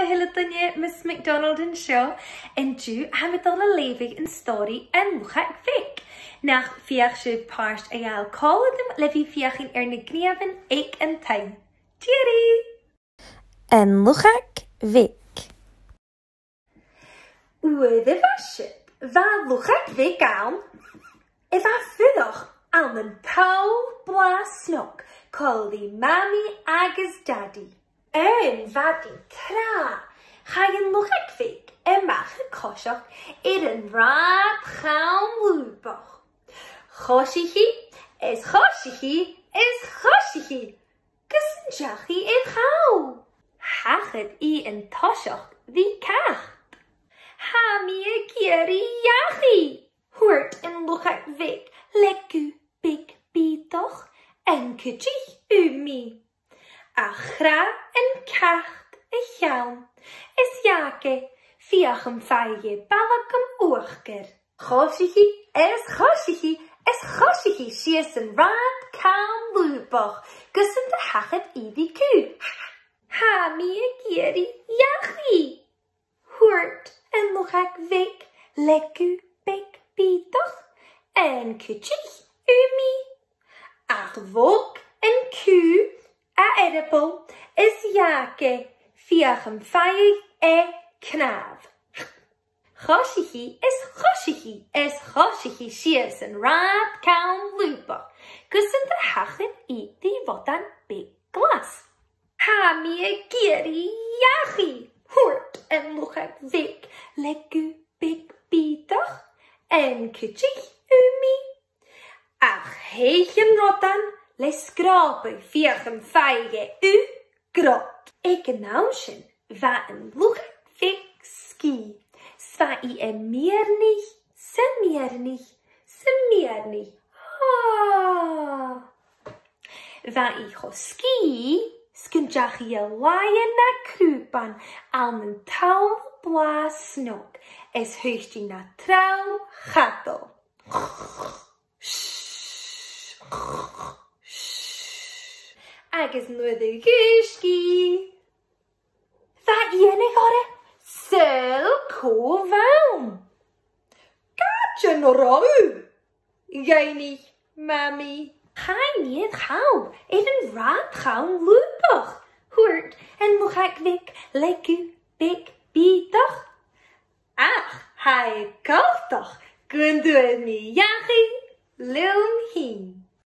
hele Miss McDonald en show en du haben wir alle levig in story en luchak vik. Nach vier parst ayal kolodem levi viachin gnieven ik en tuin. Tjeri! En luchak vik. De wasje, waar luchak vik aan? En waar vullig aan een touw blas snok, call die mommy agus daddy. En wat die tra, ga je luchak vik en mag gekoshok in een raad gaan loopach. Goshichi is goshichi is goshichi. Kusenjachi in gauw. Hachet I en toshok die kacht. Hamie kiri yachi. Hoort en luchak vik leku big bitoch en kutjich umi. Achra en kacht en jaum. Is jake viachem feige balakum oorker. Goshichi is goshichi. Es goshichi sies een raad kaam loopach. Gussen de hachet I die ku. Ha mie gieri yachi. Hoort en luchak vik leku big bitoch en kutjich umi. Ach wok en ku a edipel is jake viachem feig knav. Goshichi is goshichi sies en raad kaum loopach. Gussen de hachet I die wat dan big glas. Ha mie gieri yachi. Hoort en luchak vik leku big bitoch en kutjich umi. Ach hechen rotan le skrape viachem feige grot. Ik nauschen va en luchak vik ski. Sva I miernig, semiernig. Ah. Va I ski, skunjach je laaien na krupan, al mijn touw blaas snok, es heust je na trouw gattel. Agus nu de guski. Va I en gore? Sel ko vaum. Katje norau. Jij niet, mami. Ga niet gauw. Even raad gauw loopach. Hoort en luchak vik leku big bitoch. Ach, hij kocht toch. Kun doen me jachi lum heen.